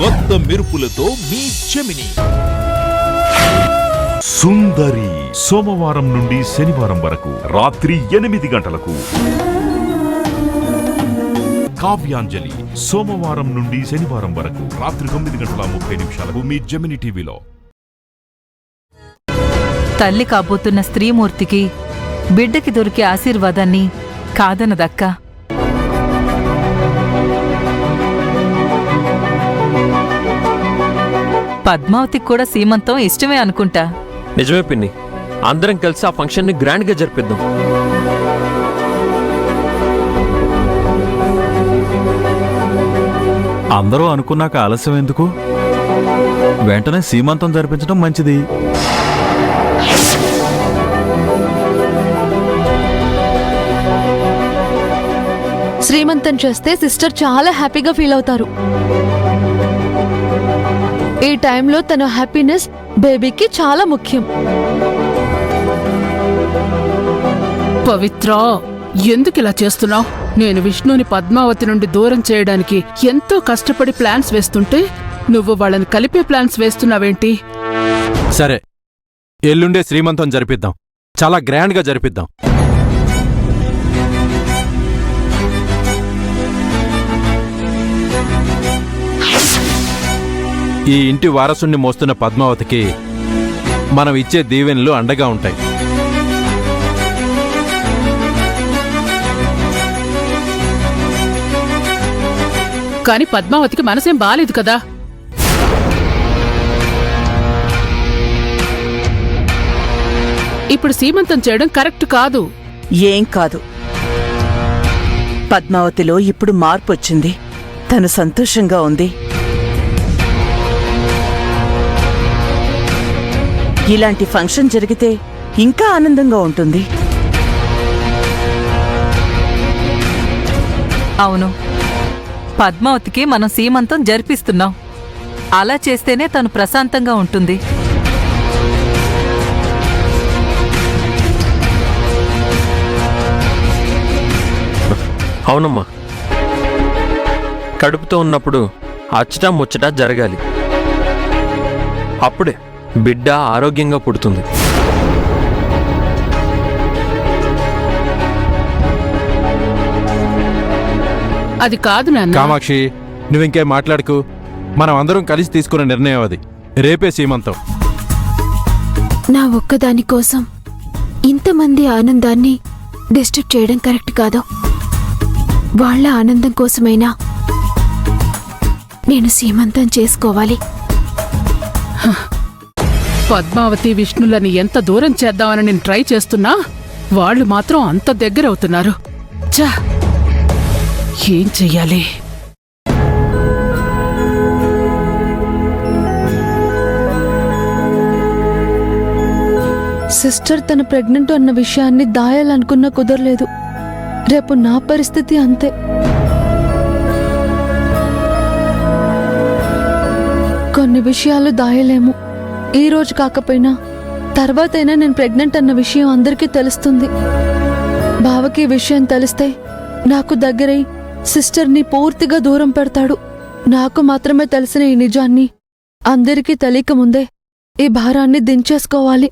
కొత్త మెరుపులతో మీ జెమిని. సుందరి సోమవారం నుండి శనివారం వరకు రాత్రి 8 గంటలకు. కావ్యాంజలి సోమవారం నుండి శనివారం వరకు రాత్రి 9:30 మీ జెమిని టీవీలో. తల్లి కాబోతున్న స్త్రీమూర్తికి బిడ్డకి దొరికే ఆశీర్వాదాన్ని కాదనదక్క. పద్మావతికి కూడా సీమంతం ఇష్టమే అనుకుంటా. నిజమే పిన్ని, అందరం కలిసి ఆ ఫంక్షన్ని గ్రాండ్గా జరిపిద్దాం. అందరూ అనుకున్నాక ఆలస్యం ఎందుకు? వెంటనే సీమంతం జరిపించడం మంచిది. శ్రీమంతం చేస్తే సిస్టర్ చాలా హ్యాపీగా ఫీల్ అవుతారు. ఈ టైంలో తన హ్యాపీనెస్ బేబీకి చాలా ముఖ్యం. పవిత్ర, ఎందుకిలా చేస్తున్నావు? నేను విష్ణుని పద్మావతి నుండి దూరం చేయడానికి ఎంతో కష్టపడి ప్లాన్స్ వేస్తుంటే నువ్వు వాళ్ళని కలిపే ప్లాన్స్ వేస్తున్నావేంటి? సరే, ఎల్లుండే శ్రీమంతం జరిపిద్దాం. చాలా గ్రాండ్గా జరిపిద్దాం. ఈ ఇంటి వారసుణ్ణి మోస్తున్న పద్మావతికి మనం ఇచ్చే దీవెనలు అండగా ఉంటాయి. కాని పద్మావతికి మనసేం బాలేదు కదా. ఇప్పుడు సీమంతం చేయడం కరెక్ట్ కాదు. ఏం కాదు, పద్మావతిలో ఇప్పుడు మార్పు వచ్చింది. తను సంతోషంగా ఉంది. ఇలాంటి ఫంక్షన్ జరిగితే ఇంకా ఆనందంగా ఉంటుంది. అవును, పద్మావతికి మనం సీమంతం జరిపిస్తున్నాం. అలా చేస్తేనే తను ప్రశాంతంగా ఉంటుంది. అవునమ్మా, కడుపుతో ఉన్నప్పుడు అచ్చటా ముచ్చటా జరగాలి. అప్పుడే బిడ్డ ఆరోగ్యంగా పుడుతుంది. అది కాదు నాన్న. కామాక్షి, నువ్వింకేం మాట్లాడుకు. మనం అందరం కలిసి తీసుకున్న నిర్ణయం అది. రేపే సీమంతం. నా ఒక్కదాని కోసం ఇంతమంది ఆనందాన్ని డిస్టర్బ్ చేయడం కరెక్ట్ కాదు. వాళ్ళ ఆనందం కోసమైనా నేను సీమంతం చేసుకోవాలి. పద్మావతి విష్ణులని ఎంత దూరం చేద్దామని నేను ట్రై చేస్తున్నా వాళ్ళు మాత్రం అంత దగ్గరవుతున్నారు. చా, ఏం చెయ్యాలి? సిస్టర్ తన ప్రెగ్నెంట్ అన్న విషయాన్ని దాయాలనుకున్నా కుదరలేదు. రేపు నా పరిస్థితి అంతే. కొన్ని విషయాలు దాయలేము. ఈ రోజు కాకపోయినా తర్వాతైనా నేను ప్రెగ్నెంట్ అన్న విషయం అందరికీ తెలుస్తుంది. బావకి విషయం తెలిస్తే నాకు దగ్గరై సిస్టర్ని పూర్తిగా దూరం పెడతాడు. నాకు మాత్రమే తెలిసిన ఈ నిజాన్ని అందరికీ తెలియక ముందే ఈ భారాన్ని దించేసుకోవాలి.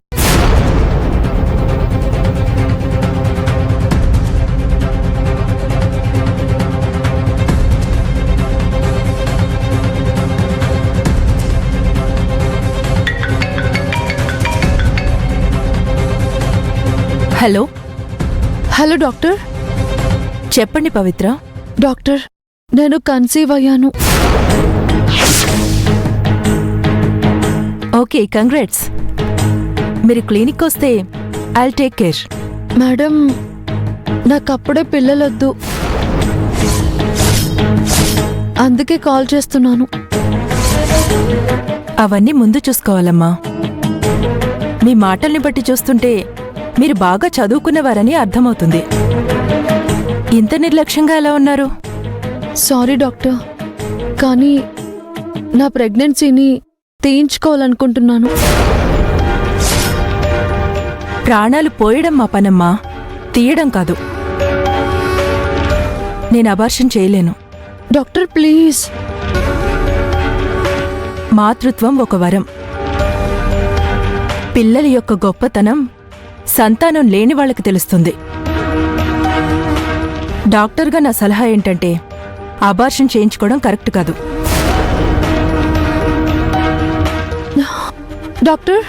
Hello hello doctor. చెప్పండి పవిత్ర. డాక్టర్, నేను కన్సీవ్ అయ్యాను. Okay, congrats. మీరు క్లినిక్ వస్తే ఐల్ టేక్ కేర్. మేడం, నాకప్పుడే పిల్లలొద్దు, అందుకే కాల్ చేస్తున్నాను. అవన్నీ ముందు చూసుకోవాలమ్మా. మీ మాటల్ని బట్టి చూస్తుంటే మీరు బాగా చదువుకున్నవారని అర్థమవుతుంది. ఇంత నిర్లక్ష్యంగా ఎలా ఉన్నారు? సారీ డాక్టర్, కానీ నా ప్రెగ్నెన్సీని తీయించుకోవాలనుకుంటున్నాను. ప్రాణాలు పోయడం మా పనమ్మా, తీయడం కాదు. నేను అబార్షన్ చేయలేను. Doctor please. మాతృత్వం ఒక వరం. పిల్లల యొక్క గొప్పతనం సంతానం లేని వాళ్ళకి తెలుస్తుంది. డాక్టర్గా నా సలహా ఏంటంటే అబార్షన్ చేయించుకోవడం కరెక్ట్ కాదు. డాక్టర్,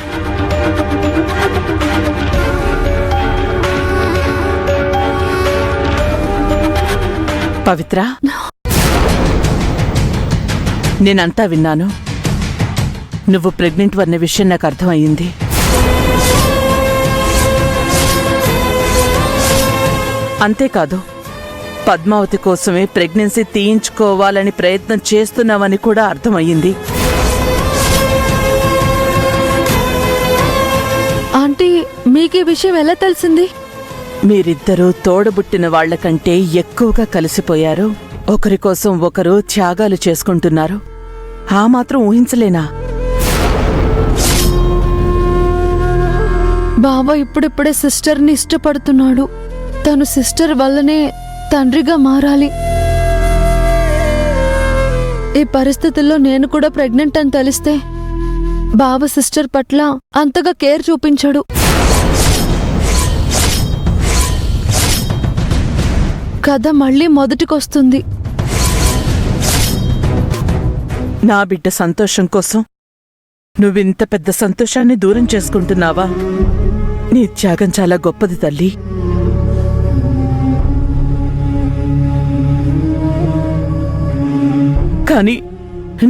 పవిత్ర, నేనంతా విన్నాను. నువ్వు ప్రెగ్నెంట్ అన్న విషయం నాకు అర్థమయ్యింది. అంతేకాదు, పద్మావతి కోసమే ప్రెగ్నెన్సీ తీయించుకోవాలని ప్రయత్నం చేస్తున్నావని కూడా అర్థమయ్యింది. ఆంటీ, మీకీ విషయం ఎలా తెలిసింది? మీరిద్దరూ తోడబుట్టిన వాళ్లకంటే ఎక్కువగా కలిసిపోయారు. ఒకరి కోసం ఒకరు త్యాగాలు చేసుకుంటున్నారు. ఆ మాత్రం ఊహించలేనా? బావ ఇప్పుడిప్పుడే సిస్టర్ని ఇష్టపడుతున్నాడు. తను సిస్టర్ వల్లనే తండ్రిగా మారాలి. ఈ పరిస్థితుల్లో నేను కూడా ప్రెగ్నెంట్ అని తెలిస్తే బావ సిస్టర్ పట్ల అంతగా కేర్ చూపించాడు. కథ మళ్ళీ మొదటికొస్తుంది. నా బిడ్డ సంతోషం కోసం నువ్వింత పెద్ద సంతోషాన్ని దూరం చేసుకుంటున్నావా? నీ త్యాగం చాలా గొప్పది తల్లి. కాని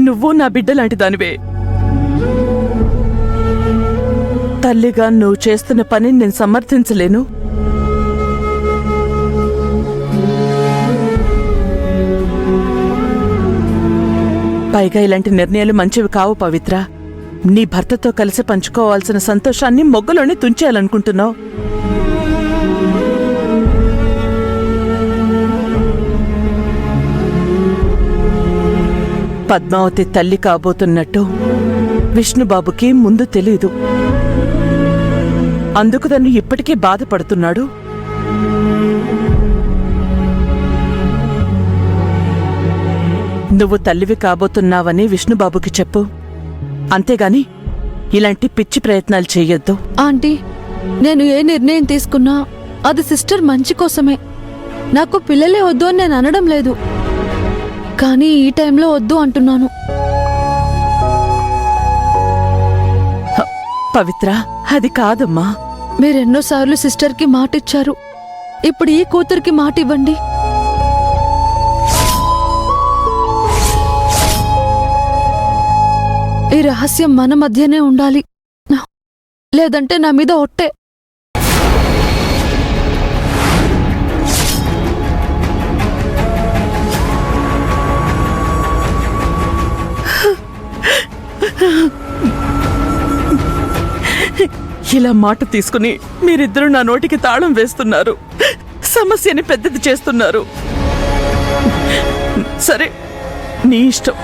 నువ్వు నా బిడ్డ లాంటి దానివే. తల్లిగా నువ్వు చేస్తున్న పనిని నేను సమర్థించలేను. పైగా ఇలాంటి నిర్ణయాలు మంచివి కావు పవిత్ర. నీ భర్తతో కలిసి పంచుకోవాల్సిన సంతోషాన్ని మొగ్గలోనే తుంచేయాలనుకుంటున్నావు. పద్మావతి తల్లి కాబోతున్నట్టు విష్ణుబాబుకి ముందు తెలీదు. అందుకు తను ఇప్పటికీ బాధపడుతున్నాడు. నువ్వు తల్లివి కాబోతున్నావని విష్ణుబాబుకి చెప్పు. అంతేగాని ఇలాంటి పిచ్చి ప్రయత్నాలు చెయ్యొద్దు. ఆంటీ, నేను ఏ నిర్ణయం తీసుకున్నా అది సిస్టర్ మంచి కోసమే. నాకు పిల్లలే వద్దు అని నేను అనడం లేదు. కానీ ఈ టైంలో వద్దు అంటున్నాను. పవిత్ర, అది కాదమ్మా. మీరెన్నోసార్లు సిస్టర్కి మాటిచ్చారు. ఇప్పుడు ఈ కూతురికి మాట ఇవ్వండి. ఈ రహస్యం మన మధ్యనే ఉండాలి. లేదంటే నా మీద ఒట్టే. ఇలా మాట తీసుకుని మీరిద్దరూ నా నోటికి తాళం వేస్తున్నారు. సమస్యని పెద్దది చేస్తున్నారు. సరే, నీ ఇష్టం.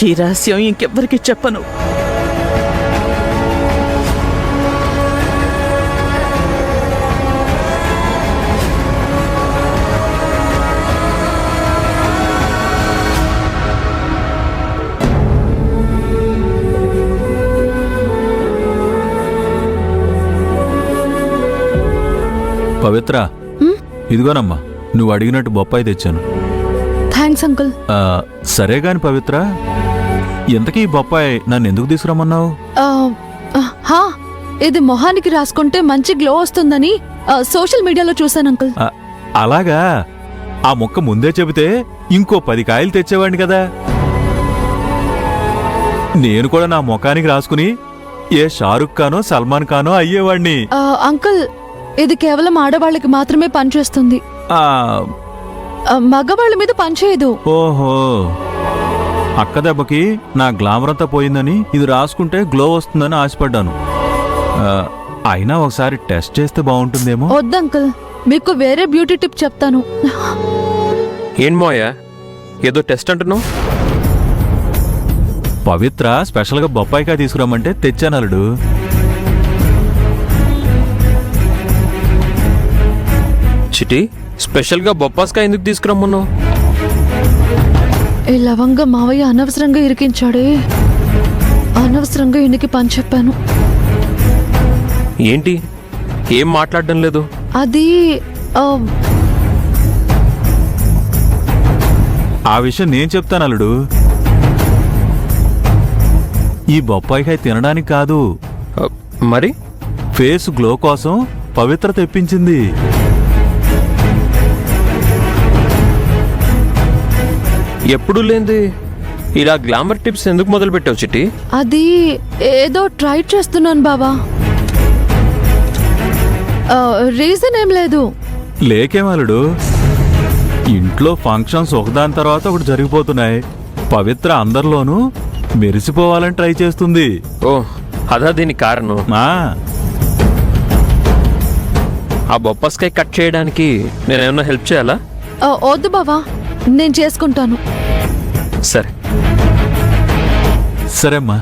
ఈ రహస్యం ఇంకెవ్వరికి చెప్పను. పవిత్ర, ఇదిగోనమ్మా నువ్వు అడిగినట్టు బొప్పాయి తెచ్చాను. Thanks uncle. సరే గాని పవిత్ర, ఎంతకీ ఈ బొప్పాయి నన్ను ఎందుకు తీసుకురమ్మన్నావు? ఇది మొహానికి రాసుకుంటే మంచి గ్లో వస్తుందని సోషల్ మీడియాలో చూశాను అంకుల్. అలాగా? ఆ మొక్క ముందే చెబితే ఇంకో 10 కాయలు తెచ్చేవాడిని కదా. నేను కూడా నా ముఖానికి రాసుకుని ఏ షారుఖ్ ఖానో సల్మాన్ ఖానో అయ్యేవాణ్ణి. అంకుల్, ఇది కేవలం ఆడవాళ్ళకి మాత్రమే పనిచేస్తుంది. మగవాళ్ళ మీద పనిచేయదు. ఓహో, అక్క దెబ్బకి నా గ్లామర్ అంతా పోయిందని ఇది రాసుకుంటే గ్లో వస్తుందని ఆశపడ్డాను. అయినా ఒకసారి టెస్ట్ చేస్తే బాగుంటుందేమో. వద్దంకుల్, మీకు వేరే బ్యూటీ టిప్ చెప్తాను. ఏం మోయా, ఏదో టెస్ట్ అంటున్నావు? పవిత్ర స్పెషల్గా బొప్పాయికాయ తీసుకురమ్మంటే తెచ్చానలుడు. చిటి, స్పెషల్గా బొప్పాస్కాయ ఎందుకు తీసుకురమ్మన్నావు? ఈ లవంగా మావయ్య అనవసరంగా ఇరికించాడే. అనవసరంగా ఈయనకి పని చెప్పాను. ఏంటి ఏం మాట్లాడడం లేదు? అది ఆ విషయం నేను చెప్తాను అల్లుడు. ఈ బొప్పాయికాయ తినడానికి కాదు, మరి ఫేస్ గ్లో కోసం పవిత్ర తెప్పించింది. ఎప్పుడు లేంది ఇలా గ్లామర్ టిప్స్ ఎందుకు మొదలు పెట్టావు చిట్టి? అది ఏదో ట్రై చేస్తున్నాను బావా. రీజన్ ఏం లేదు. లేకేమలుడు, ఇంట్లో ఫంక్షన్స్ ఒకదాని తర్వాత ఒకటి జరిగిపోతున్నాయి. పవిత్ర అందరిలోనూ మెరిసిపోవాలని ట్రై చేస్తుంది. ఓ అదా దీనికి కారణం. ఆ బొప్పస్కాయ కట్ చేయడానికి నేనేమన్నా హెల్ప్ చేయాలా? వద్దు బావా, నేను చేసుకుంటాను. సరే సరేమ్మా.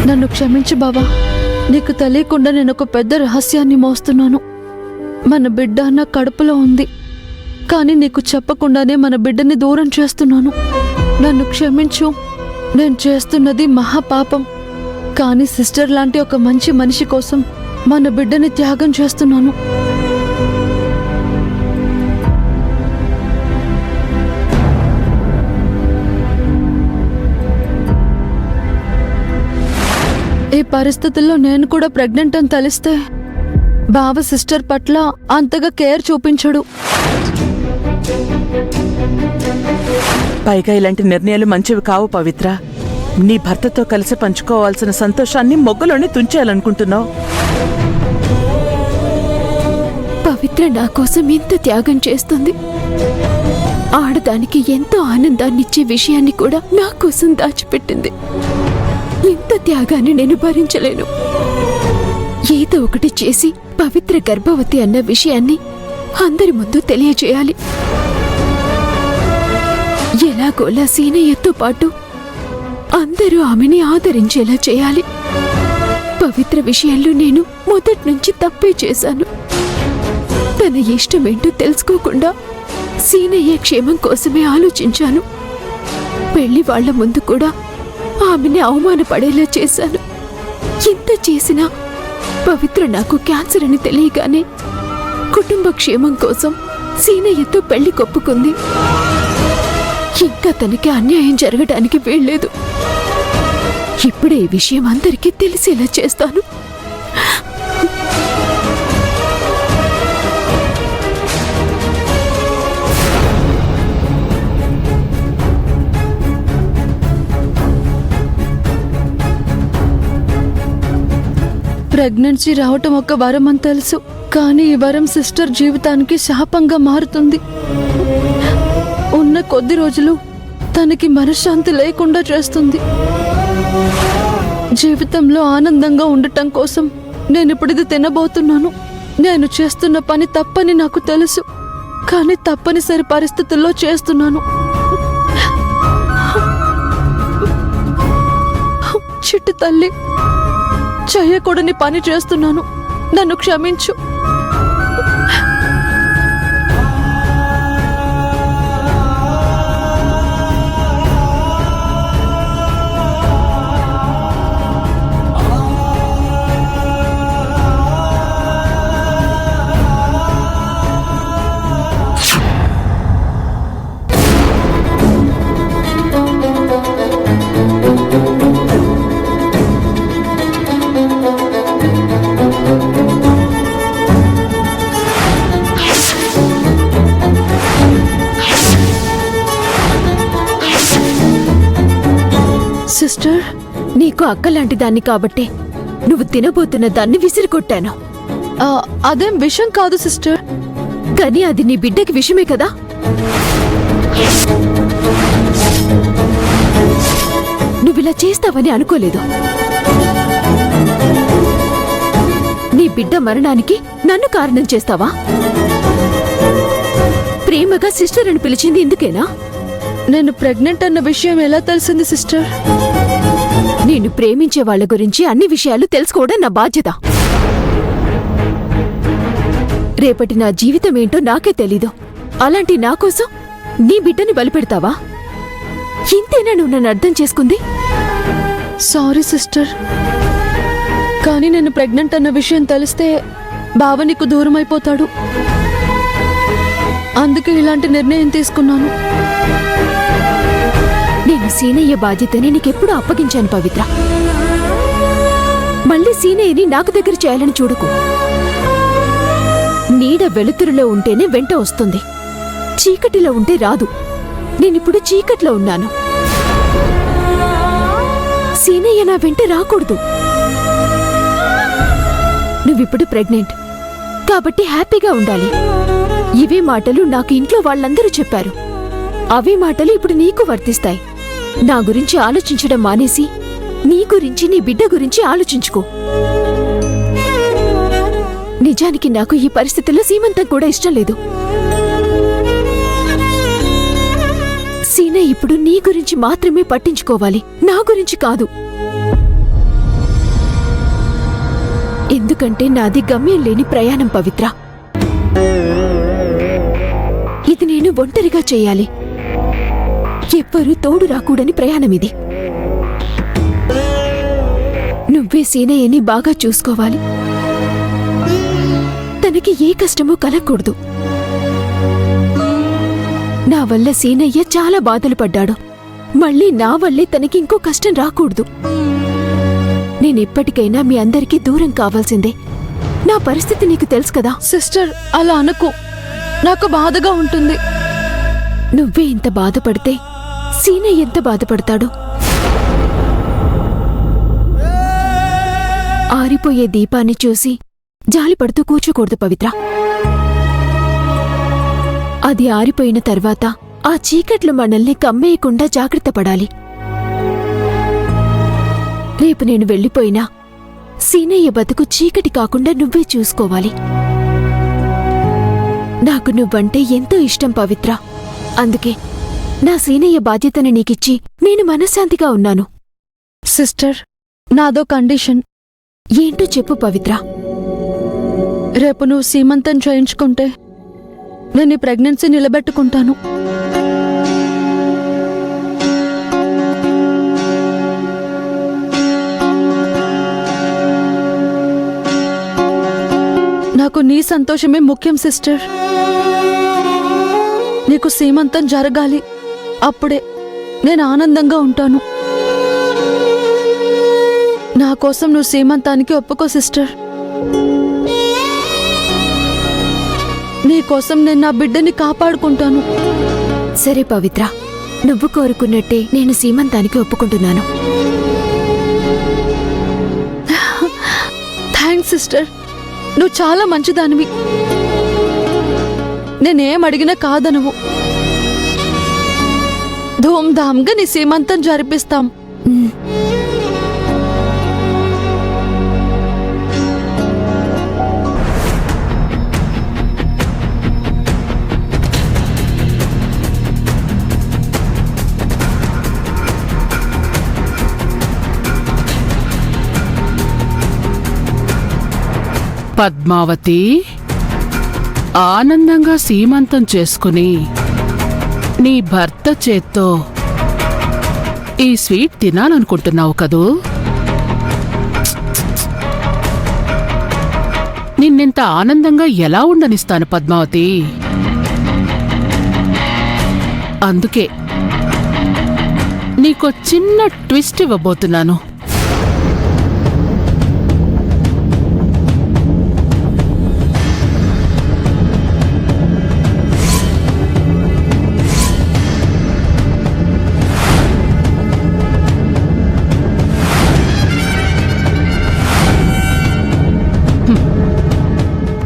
నన్ను క్షమించు బావా. నీకు తెలియకుండా నేను ఒక పెద్ద రహస్యాన్ని మోస్తున్నాను. మన బిడ్డ నా కడుపులో ఉంది, కానీ నీకు చెప్పకుండానే మన బిడ్డని దూరం చేస్తున్నాను. నన్ను క్షమించు. నేను చేస్తున్నది మహాపాపం, కానీ సిస్టర్ లాంటి ఒక మంచి మనిషి కోసం మన బిడ్డని త్యాగం చేస్తున్నాను. ఈ పరిస్థితుల్లో నేను కూడా ప్రెగ్నెంట్ అని తెలిస్తే బావ సిస్టర్ పట్ల అంతగా కేర్ చూపించడు. పైగా ఇలాంటి నిర్ణయాలు మంచివి కావు పవిత్ర. నీ భర్తతో కలిసి పంచుకోవాల్సిన సంతోషాన్ని మొగ్గలోనే తుంచేయాలనుకుంటున్నావు. పవిత్ర నా కోసం ఎంత త్యాగం చేస్తుంది. ఆడదానికి ఎంతో ఆనందాన్నిచ్చే విషయాన్ని కూడా నా కోసం దాచిపెట్టింది. ఇంత త్యాగాన్ని నేను భరించలేను. ఏదో ఒకటి చేసి పవిత్ర గర్భవతి అన్న విషయాన్ని అందరి ముందు తెలియజేయాలి. ఎలాగోలా సీనయ్యతో పాటు అందరూ ఆమెని ఆదరించేలా చేయాలి. పవిత్ర విషయంలో నేను మొదటి నుంచి తప్పే చేశాను. తన ఇష్టమేంటో తెలుసుకోకుండా సీనయ్య క్షేమం కోసమే ఆలోచించాను. పెళ్లి వాళ్ల ముందు కూడా ఆమెని అవమానపడేలా చేశాను. ఇంత చేసినా పవిత్ర నాకు క్యాన్సర్ అని తెలియగానే కుటుంబ క్షేమం కోసం సీనయ్యతో పెళ్లి కొప్పుకుంది. ఇంకా తనకి అన్యాయం జరగడానికి వీల్లేదు. ఇప్పుడే ఈ విషయం అందరికీ తెలిసేలా చేస్తాను. ప్రెగ్నెన్సీ రావటం ఒక వరం అని తెలుసు, కానీ ఈ వరం సిస్టర్ జీవితానికి శాపంగా మారుతుంది. ఉన్న కొద్ది రోజులు తనకి మనశ్శాంతి లేకుండా చేస్తుంది. జీవితంలో ఆనందంగా ఉండటం కోసం నేనిప్పుడు ఇది తినబోతున్నాను. నేను చేస్తున్న పని తప్పని నాకు తెలుసు, కానీ తప్పనిసరి పరిస్థితుల్లో చేస్తున్నాను. చిట్టి తల్లి, చెయ్యకూడని పని చేస్తున్నాను. నన్ను క్షమించు. సిస్టర్, నీకు అక్కలాంటి దాన్ని కాబట్టే నువ్వు తినబోతున్న దాన్ని విసిరికొట్టాను. అదేం విషం కాదు సిస్టర్. కానీ అది నీ బిడ్డకి విషమే కదా. నువ్విలా చేస్తావని అనుకోలేదు. నీ బిడ్డ మరణానికి నన్ను కారణం చేస్తావా? ప్రేమగా సిస్టర్ అని పిలిచింది ఇందుకేనా? నేను ప్రెగ్నెంట్ అన్న విషయం ఎలా తెలిసింది సిస్టర్? నేను ప్రేమించే వాళ్ళ గురించి అన్ని విషయాలు తెలుసుకోవడం నా బాధ్యత. రేపటి నా జీవితం ఏంటో నాకే తెలీదు. అలాంటి నా కోసం నీ బిడ్డని బలిపెడతావా? ఇంతేనా నువ్వు నన్ను అర్థం చేసుకుంది? సారీ సిస్టర్, కానీ నేను ప్రెగ్నెంట్ అన్న విషయం తెలిస్తే బావ నీకు దూరం అయిపోతాడు. అందుకే ఇలాంటి నిర్ణయం తీసుకున్నాను. నేను సీనయ్య బాధ్యతని నీకెప్పుడు అప్పగించాను పవిత్ర. మళ్ళీ సీనయ్యని నాకు దగ్గర చేయాలని చూడకు. నీడ వెలుతురులో ఉంటేనే వెంట వస్తుంది, చీకటిలో ఉంటే రాదు. నేనిప్పుడు చీకట్లో ఉన్నాను. సీనయ్య నా వెంట రాకూడదు. నువ్విప్పుడు ప్రెగ్నెంట్ కాబట్టి హ్యాపీగా ఉండాలి. ఇవే మాటలు నాకు ఇంట్లో వాళ్ళందరూ చెప్పారు. అవే మాటలు ఇప్పుడు నీకు వర్తిస్తాయి. నా గురించి ఆలోచించడం మానేసి నీ గురించి, నీ బిడ్డ గురించి ఆలోచించుకో. నిజానికి నాకు ఈ పరిస్థితుల్లో సీమంతం కూడా ఇష్టం లేదు. సీన ఇప్పుడు నీ గురించి మాత్రమే పట్టించుకోవాలి, నా గురించి కాదు. ఎందుకంటే నాది గమ్యం లేని ప్రయాణం పవిత్ర. ఇది నేను ఒంటరిగా చేయాలి. ఎవ్వరూ తోడు రాకూడని ప్రయాణం ఇది. నువ్వే సీనయ్యని బాగా చూసుకోవాలి. తనకి ఏ కష్టమూ కలగకూడదు. నా వల్ల సీనయ్య చాలా బాధలు పడ్డాడు. మళ్ళీ నా వల్లే తనకి ఇంకో కష్టం రాకూడదు. నేనెప్పటికైనా మీ అందరికీ దూరం కావాల్సిందే. నా పరిస్థితి నీకు తెలుసు కదా. సిస్టర్, అలా అనుకో, నాకు బాధగా ఉంటుంది. నువ్వే ఇంత బాధపడితే సీనయ్య ఎంత బాధపడతాడు? ఆరిపోయే దీపాన్ని చూసి జాలిపడుతూ కూర్చోకూడదు పవిత్ర. అది ఆరిపోయిన తర్వాత ఆ చీకట్లు మనల్ని కమ్మేయకుండా జాగ్రత్త పడాలి. రేపు నేను వెళ్ళిపోయినా సీనయ్య బతుకు చీకటి కాకుండా నువ్వే చూసుకోవాలి. నాకు నువ్వంటే ఎంతో ఇష్టం పవిత్ర. అందుకే నా సీనయ్య బాధ్యతను నీకిచ్చి నేను మనశ్శాంతిగా ఉన్నాను. సిస్టర్, నాదో కండిషన్. ఏంటో చెప్పు పవిత్ర. రేపు నువ్వు సీమంతం చేయించుకుంటే నేను ఈ ప్రెగ్నెన్సీ నిలబెట్టుకుంటాను. నాకు నీ సంతోషమే ముఖ్యం సిస్టర్. నీకు సీమంతం జరగాలి, అప్పుడే నేను ఆనందంగా ఉంటాను. నా కోసం నువ్వు సీమంతానికి ఒప్పుకో సిస్టర్. నీకోసం నేను నా బిడ్డని కాపాడుకుంటాను. సరే పవిత్ర, నువ్వు కోరుకున్నట్టే నేను సీమంతానికి ఒప్పుకుంటున్నాను. థ్యాంక్స్ సిస్టర్, నువ్వు చాలా మంచిదానివి. నేనేం అడిగినా కాదనవు. ధూమ్ధామ్గా నీ సీమంతం జరిపిస్తాం. పద్మావతి, ఆనందంగా సీమంతం చేసుకుని నీ భర్త చేత్తో ఈ స్వీట్ తినాలనుకుంటున్నావు కదూ? నిన్నెంత ఆనందంగా ఎలా ఉండనిస్తాను పద్మావతి. అందుకే నీకో చిన్న ట్విస్ట్ ఇవ్వబోతున్నాను.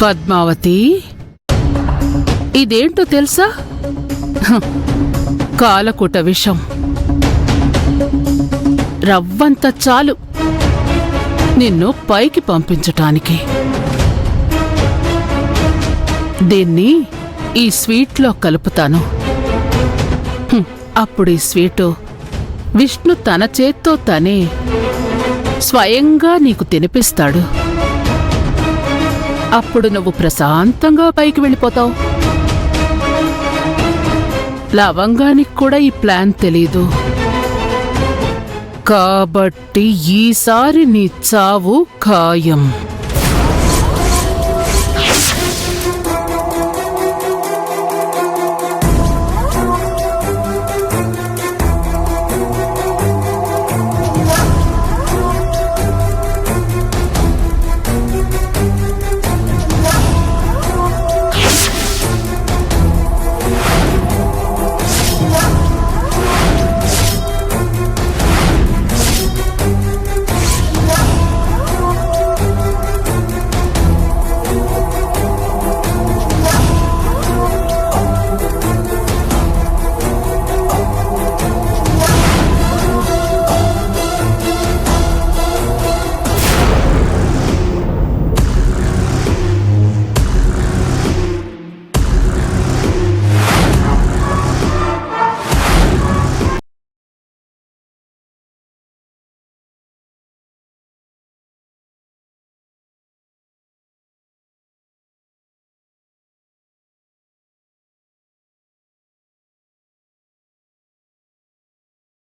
పద్మావతి, ఇదేంటో తెలుసా? కాలకూట విషం. రవ్వంత చాలు నిన్ను పైకి పంపించటానికి. దీన్ని ఈ స్వీట్లో కలుపుతాను. అప్పుడు ఈ స్వీటు విష్ణు తన చేత్తో తనే స్వయంగా నీకు తినిపిస్తాడు. అప్పుడు నువ్వు ప్రశాంతంగా పైకి వెళ్ళిపోతావు. లవంగానికి కూడా ఈ ప్లాన్ తెలీదు. కాబట్టి ఈసారి నీ చావు ఖాయం.